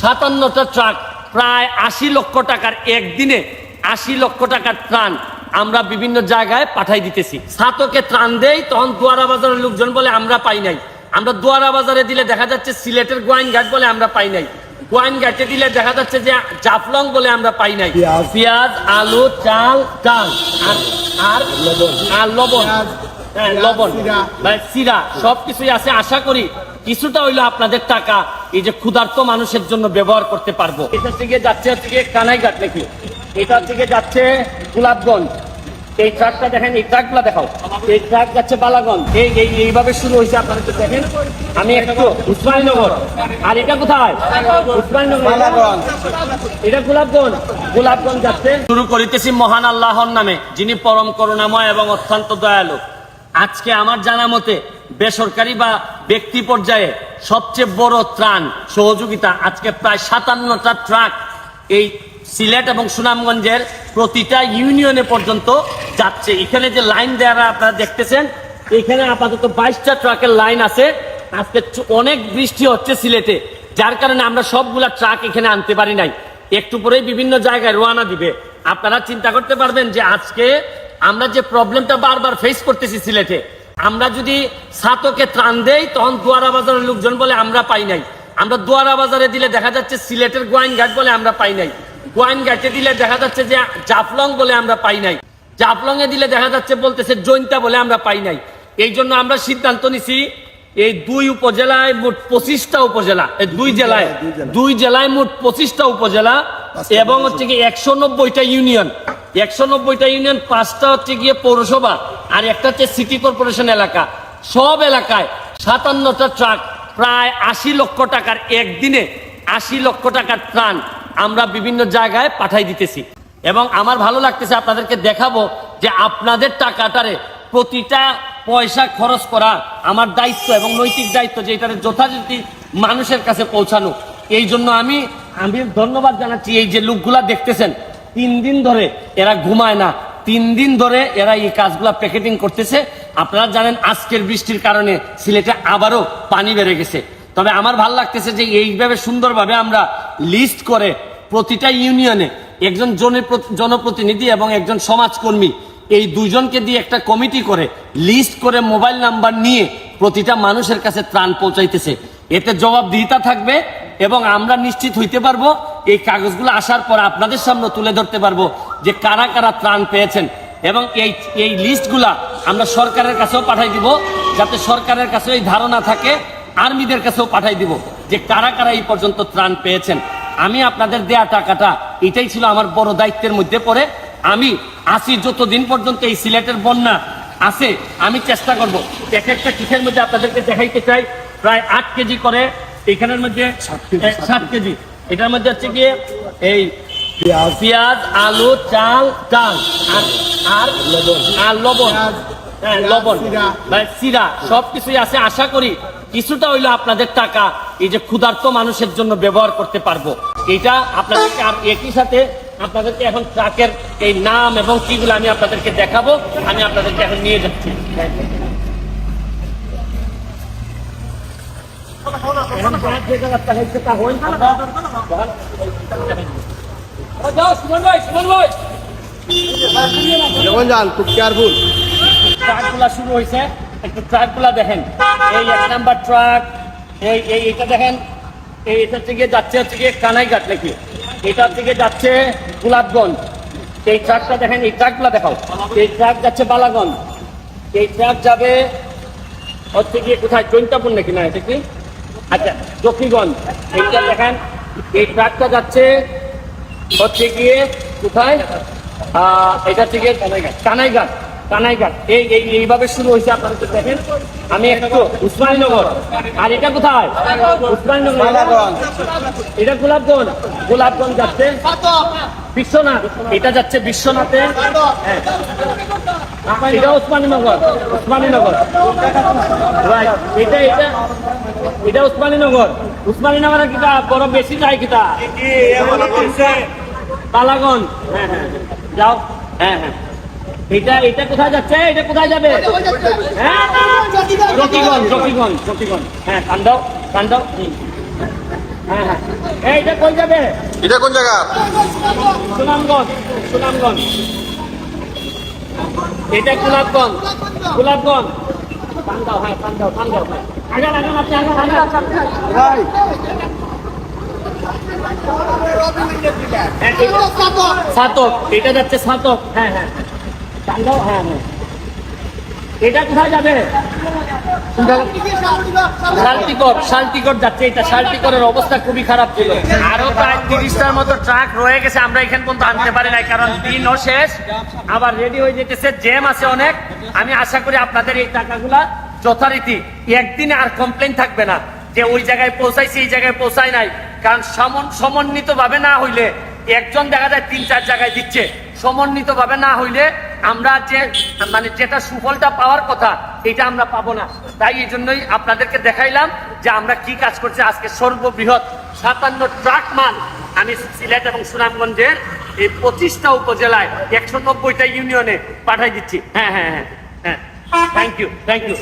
57টা truck, প্রায় 80 লক্ষ টাকার, একদিনে 80 লক্ষ টাকার ত্রাণ আমরা বিভিন্ন জায়গায় পাঠাই দিতেছি। ছাতকে ত্রাণ দেই, তখন দুয়ারা বাজারের লোকজন বলে আমরা পাই নাই। আমরা দুয়ারা বাজারে দিলে দেখা যাচ্ছে সিলেটের গোয়াইনঘাট বলে আমরা পাই নাই। গোয়াইনঘাটে দিলে দেখা যাচ্ছে যে জাফলং বলে আমরা পাই নাই। পেঁয়াজ, আলু, চাল, ডাল আর লবণ, লবণ, সিরা সবকিছুই আছে। আশা করি কিছুটা হইলো আপনাদের টাকা এই যে ক্ষুধার্ত মানুষের জন্য ব্যবহার করতে পারবো। এটা থেকে যাচ্ছে কানাইঘাট নাকি, এটা থেকে যাচ্ছে গোলাপগঞ্জ। এই ট্রাকটা দেখেন, এই ট্রাকগুলা দেখাও। এই ট্রাক যাচ্ছে বালাগঞ্জ। এইভাবে শুরু হয়েছে, আপনারা তো দেখেন। আমি একটু উসমানীনগর, আর এটা কোথায়? উসমানীনগর, এটা গোলাপগঞ্জ। গোলাপগঞ্জ যাচ্ছে। শুরু করিতেছি মহান আল্লাহর নামে, যিনি পরম করুণাময় এবং অত্যন্ত দয়ালু। আজকে আমার জানা মতে বেসরকারি বা ব্যক্তি পর্যায়ে সবচেয়ে বড় ত্রাণ সহযোগিতা আজকে প্রায় 57টা ট্রাক এই সিলেট এবং সুনামগঞ্জের প্রতিটা ইউনিয়নে পর্যন্ত যাচ্ছে। এখানে যে লাইন দেওয়া আপনারা দেখতেছেন, এখানে আপাতত 22টা ট্রাকের লাইন আছে। আজকে অনেক বৃষ্টি হচ্ছে সিলেটে, যার কারণে আমরা সবগুলা ট্রাক এখানে আনতে পারি নাই। একটু পরেই বিভিন্ন জায়গায় রওনা দিবে। আপনারা চিন্তা করতে পারবেন যে আজকে আমরা যে প্রবলেমটা বারবার ফেস করতেছি সিলেটে, আমরা যদি ছাতকে ত্রাণ দেই, তখন দুয়ারা বাজারের লোকজন বলে আমরা পাই নাই। আমরা দুয়ারা বাজারে দিলে দেখা যাচ্ছে সিলেটের গোয়াইনঘাট বলে আমরা পাই নাই। গোয়াইনঘাটে দিলে দেখা যাচ্ছে যে জাফলং বলে আমরা পাই নাই। জাফলং এ দিলে দেখা যাচ্ছে বলতেছে জৈন্তা বলে আমরা পাই নাই। এই জন্য আমরা সিদ্ধান্ত নিছি, এই দুই উপজেলায় মোট 25টা উপজেলা, দুই জেলায় মোট 25টা উপজেলা এবং হচ্ছে কি 190টা ইউনিয়ন, 190টা ইউনিয়ন, 5টা হচ্ছে গিয়ে পৌরসভা আর একটা হচ্ছে সিটি কর্পোরেশন এলাকা। সব এলাকায় 57টা ট্রাক, প্রায় 80 লক্ষ টাকার, একদিনে 80 লক্ষ টাকার ত্রাণ আমরা বিভিন্ন জায়গায় পাঠাই দিতেছি। এবং আমার ভালো লাগতেছে, আপনাদেরকে দেখাবো যে আপনাদের টাকাটারে প্রতিটা পয়সা খরচ করা আমার দায়িত্ব এবং নৈতিক দায়িত্ব, যে এটার যথাযথ মানুষের কাছে পৌঁছানো। এই জন্য আমি ধন্যবাদ জানাচ্ছি। এই যে লোকগুলা দেখতেছেন, 3 দিন ধরে এরা ঘুমায় না, 3 দিন ধরে এরা এই কাজগুলা প্যাকেটিং করতেছে। আপনারা জানেন আজকের বৃষ্টির কারণে সিলেটে আবারও পানি বেড়ে গেছে। তবে আমার ভালো লাগতেছে যে এইভাবে সুন্দরভাবে আমরা লিস্ট করে প্রতিটা ইউনিয়নে একজন জনপ্রতিনিধি এবং একজন সমাজকর্মী, এই দুইজনকে দিয়ে একটা কমিটি করে লিস্ট করে মোবাইল নাম্বার নিয়ে প্রতিটা মানুষের কাছে ত্রাণ পৌঁছাইতেছে। এতে জবাবদিহিতা থাকবে এবং আমরা নিশ্চিত হইতে পারবো এই কাগজগুলো আসার পর আপনাদের সামনে তুলে ধরতে পারবো যে কারা কারা ত্রাণ পেয়েছেন। এবং এই লিস্টগুলা আমরা সরকারের কাছেও পাঠাই দিব, যাতে সরকারের কাছে এই ধারণা থাকে। আর্মিদের কাছেও পাঠাই দিব যে কারা কারা এই পর্যন্ত ত্রাণ পেয়েছেন। আমি আপনাদের দেয়া টাকাটা, এটাই ছিল আমার বড় দায়িত্বের মধ্যে পড়ে। আমি আসি যতদিন পর্যন্ত এই সিলেটের বন্যা আছে, আমি চেষ্টা করব এক একটা কিসের মধ্যে আপনাদেরকে দেখাইতে চাই। প্রায় 8 কেজি করে, এখানের মধ্যে 7 কেজি, এটার মধ্যে হচ্ছে গিয়ে এই পেঁয়াজ, আলু, চাল, ডাল আর লবণ, লবণ, সিরা সবকিছুই আছে। আশা করি কিছুটা হইলো আপনাদের টাকা এই যে ক্ষুধার্ত মানুষের জন্য ব্যবহার করতে পারবো। এটা আপনাদেরকে, আর একই সাথে আপনাদেরকে এখন ট্রাকের এই নাম এবং কিগুলো আমি আপনাদেরকে দেখাবো। আমি আপনাদেরকে এখন নিয়ে যাচ্ছি। খুব কেয়ারফুল। ট্রাকগুলা শুরু হয়েছে, একটু ট্রাকগুলা দেখেন। এই 1 নাম্বার ট্রাক, এইটা দেখেন, এইটা থেকে যাচ্ছে হচ্ছে গিয়ে কানাইঘাট নাকি, এটা থেকে যাচ্ছে গোলাপগঞ্জ। এই ট্রাকটা দেখেন, এই ট্রাকগুলা দেখাও। এই ট্রাক যাচ্ছে বালাগঞ্জ। এই ট্রাক যাবে হচ্ছে গিয়ে কোথায়, জৈন্তাপুর নাকি, না এটা কি, আচ্ছা জকিগঞ্জ। এইটা দেখেন, এই ট্রাকটা যাচ্ছে হচ্ছে গিয়ে কোথায়, এটা থেকে কানাইঘাট। এইভাবে শুরু হয়েছে, আপনারা দেখেন। আমি একটু উসমানীনগর, আর এটা কোথায়, উসমানীনগর, এটা গোলাপগঞ্জ। গোলাপগঞ্জ যাচ্ছে বিশ্বনাথ, এটা যাচ্ছে বিশ্বনাথে, এটা উসমানীনগর। এটা উসমানীনগরের কিতা বড় বেশি যায় কিতা, বালাগঞ্জ। যাও, এটা কোথায় যাচ্ছে, এটা কোথায় যাবে, জকিগঞ্জ। হ্যাঁ, কান্দাও। হ্যাঁ হ্যাঁ এইটা কই যাবে? এটা কোন জায়গা? সুনামগঞ্জ, সুনামগঞ্জ। এটা গোলাপগঞ্জ, গোলাপগঞ্জ। পান দাও, হ্যাঁ পান দাও, পান দাও। আগান আগান আপনি আগান আগান। ভাই হ্যাঁ, সাতক, এটা যাচ্ছে সাতক। হ্যাঁ হ্যাঁ পান দাও, হ্যাঁ হ্যাঁ। এটা কোথায় যাবে? শান্তিকর, শান্তিকর যাচ্ছে। এটা শান্তিকরের অবস্থা খুবই খারাপ ছিল। আরো প্রায় 30টার মতো ট্রাক রয়ে গেছে, আমরা এখান পর্যন্ত আনতে পারি নাই, কারণ দিনও শেষ, আবার রেডি হয়ে যেতেছে, জ্যাম আছে অনেক। আমি আশা করি আপনাদের এই টাকাগুলা যথারীতি একদিনে আর কমপ্লেন থাকবে না যে ওই জায়গায় পৌঁছাইছি এই জায়গায় পৌঁছায় নাই। কারণ সমন্বিত ভাবে না হইলে একজন দেখা যায় 3-4 জায়গায় দিচ্ছে, সমন্বিত ভাবে না হইলে আমরা যে মানে যেটা সুফলটা পাওয়ার কথা এটা আমরা পাবো না। তাই এই জন্যই আপনাদেরকে দেখাইলাম যে আমরা কি কাজ করছি। আজকে সর্ববৃহৎ 57 ট্রাক মাল আমি সিলেট এবং সুনামগঞ্জের এই 25টা উপজেলায় 190টা ইউনিয়নে পাঠাই দিচ্ছি। হ্যাঁ হ্যাঁ হ্যাঁ হ্যাঁ, থ্যাংক ইউ, থ্যাংক ইউ।